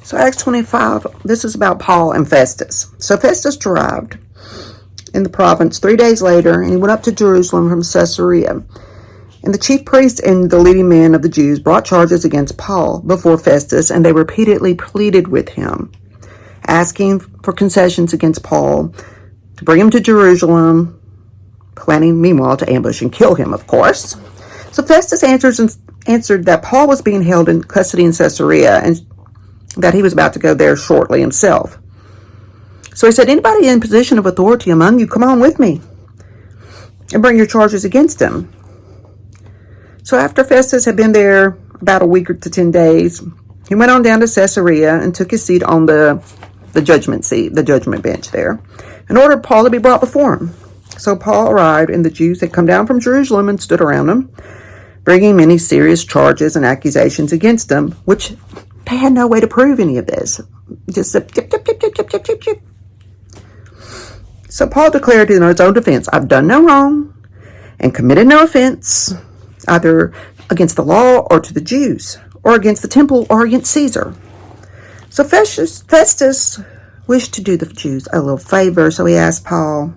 So Acts 25, this is about Paul and Festus. So Festus arrived in the province 3 days later, and he went up to Jerusalem from Caesarea. And the chief priests and the leading men of the Jews brought charges against Paul before Festus, and they repeatedly pleaded with him, asking for concessions against Paul to bring him to Jerusalem, planning meanwhile to ambush and kill him, of course. So Festus answered that Paul was being held in custody in Caesarea and that he was about to go there shortly himself. So he said, anybody in position of authority among you, come on with me and bring your charges against him. So after Festus had been there about a week to 10 days, he went on down to Caesarea and took his seat on the judgment bench there, and ordered Paul to be brought before him. So Paul arrived, and the Jews had come down from Jerusalem and stood around him, bringing many serious charges and accusations against him, which they had no way to prove any of this. Just zip, zip, zip, zip, zip, zip, zip, zip. So Paul declared in his own defense, I've done no wrong and committed no offense, either against the law or to the Jews, or against the temple or against Caesar. So Festus wished to do the Jews a little favor, so he asked Paul,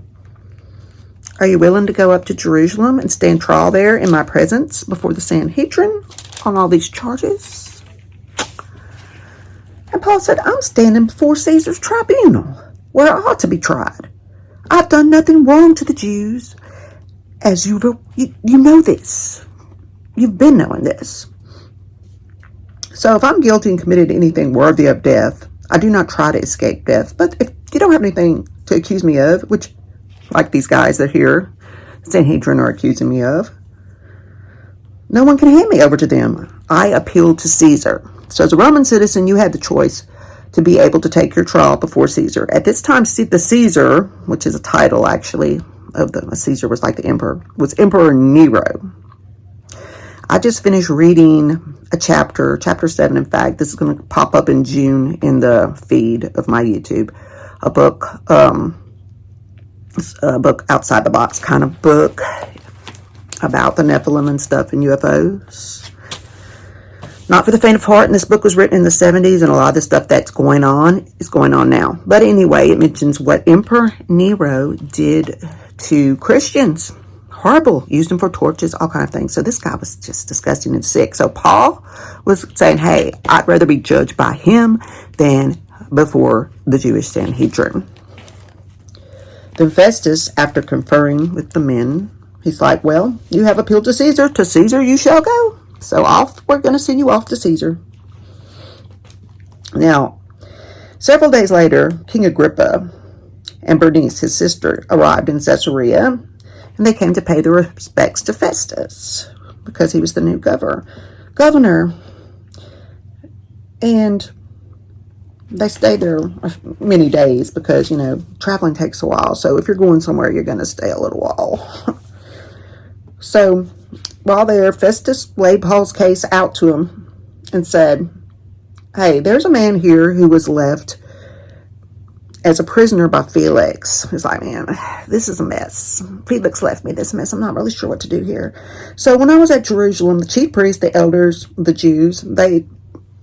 are you willing to go up to Jerusalem and stand trial there in my presence before the Sanhedrin on all these charges? And Paul said, I'm standing before Caesar's tribunal, where I ought to be tried. I've done nothing wrong to the Jews, as you know this. You've been knowing this. So if I'm guilty and committed anything worthy of death, I do not try to escape death. But if you don't have anything to accuse me of, which, like these guys that here, Sanhedrin are accusing me of, no one can hand me over to them. I appeal to Caesar. So as a Roman citizen, you had the choice to be able to take your trial before Caesar. At this time, the Caesar, which is a title actually of Caesar was like the emperor, was Emperor Nero. I just finished reading a chapter 7, in fact. This is going to pop up in June in the feed of my YouTube. A book outside the box kind of book about the Nephilim and stuff and UFOs. Not for the faint of heart, and this book was written in the 70s, and a lot of the stuff that's going on is going on now. But anyway, it mentions what Emperor Nero did to Christians. Horrible. Used them for torches, all kind of things. So this guy was just disgusting and sick. So Paul was saying, hey, I'd rather be judged by him than before the Jewish Sanhedrin. Then Festus, after conferring with the men, he's like, well, you have appealed to Caesar. To Caesar you shall go. So we're going to send you off to Caesar. Now, several days later, King Agrippa and Bernice, his sister, arrived in Caesarea, and they came to pay their respects to Festus because he was the new governor. And they stayed there many days because, traveling takes a while. So if you're going somewhere, you're going to stay a little while. So while there, Festus laid Paul's case out to him and said, hey, there's a man here who was left as a prisoner by Felix. He's like, man, this is a mess. Felix left me this mess. I'm not really sure what to do here. So when I was at Jerusalem, the chief priests, the elders, the Jews, they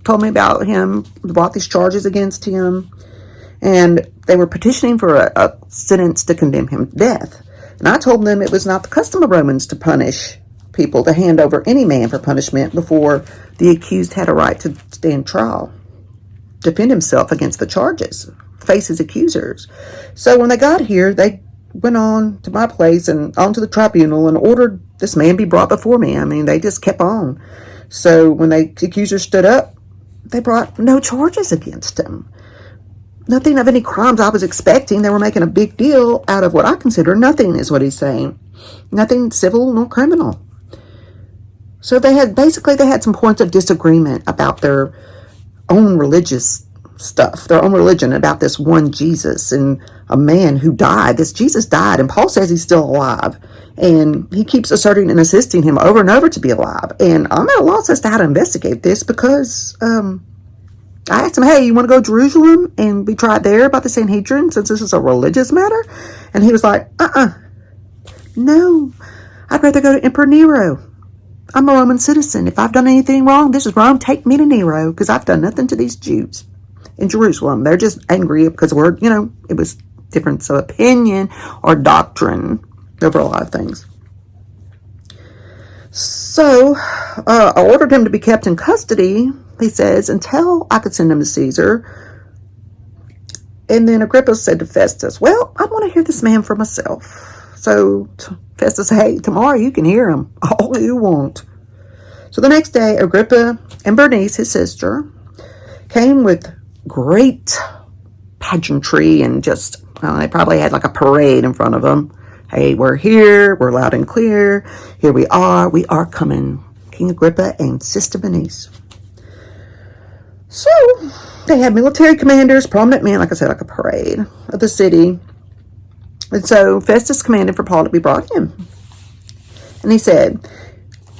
told me about him, brought these charges against him, and they were petitioning for a sentence to condemn him to death. And I told them it was not the custom of Romans to punish people, to hand over any man for punishment before the accused had a right to stand trial, defend himself against the charges, face his accusers. So when they got here, they went on to my place and onto the tribunal and ordered this man be brought before me. I mean, they just kept on. So when the accusers stood up, they brought no charges against him. Nothing of any crimes I was expecting. They were making a big deal out of what I consider nothing, is what he's saying. Nothing civil nor criminal. So they had some points of disagreement about their own religious stuff, their own religion, about this one Jesus and a man who died. This Jesus died, and Paul says he's still alive. And he keeps asserting and insisting him over and over to be alive. And I'm at a loss as to how to investigate this because I asked him, hey, you want to go to Jerusalem and be tried there by the Sanhedrin since this is a religious matter? And he was like, no, I'd rather go to Emperor Nero. I'm a Roman citizen. If I've done anything wrong, this is Rome. Take me to Nero because I've done nothing to these Jews. in Jerusalem. They're just angry because we're, it was difference of opinion or doctrine over a lot of things. So I ordered him to be kept in custody, he says, until I could send him to Caesar. And then Agrippa said to Festus, well, I want to hear this man for myself. So Festus said, hey, tomorrow you can hear him all you want. So the next day, Agrippa and Bernice, his sister, came with great pageantry and just, they probably had like a parade in front of them. Hey, we're here, we're loud and clear, here we are coming, King Agrippa and Sister Bernice. So, they had military commanders, prominent men, like I said, like a parade of the city. And so, Festus commanded for Paul to be brought in. And he said,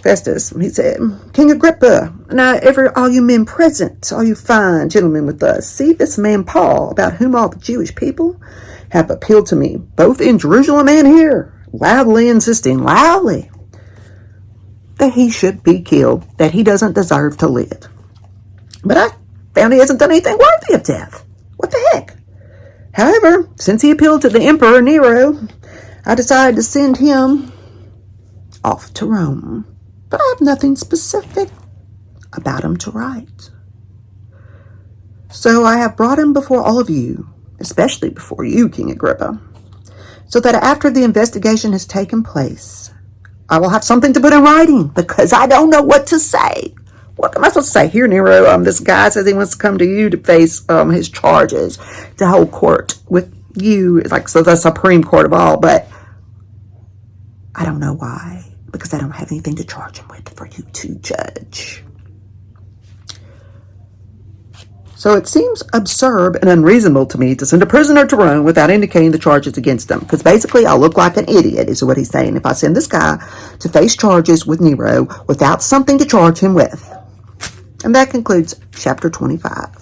King Agrippa, now all you men present, all you fine gentlemen with us, see this man Paul, about whom all the Jewish people have appealed to me, both in Jerusalem and here, loudly insisting, that he should be killed, that he doesn't deserve to live. But I found he hasn't done anything worthy of death. What the heck? However, since he appealed to the Emperor Nero, I decided to send him off to Rome. But I have nothing specific about him to write. So I have brought him before all of you, especially before you, King Agrippa, so that after the investigation has taken place, I will have something to put in writing, because I don't know what to say. What am I supposed to say? Here, Nero, this guy says he wants to come to you to face his charges, to hold court with you, so the Supreme Court of all, but I don't know why, because I don't have anything to charge him with for you to judge. So it seems absurd and unreasonable to me to send a prisoner to Rome without indicating the charges against him. Because basically, I'll look like an idiot, is what he's saying, if I send this guy to face charges with Nero without something to charge him with. And that concludes chapter 25.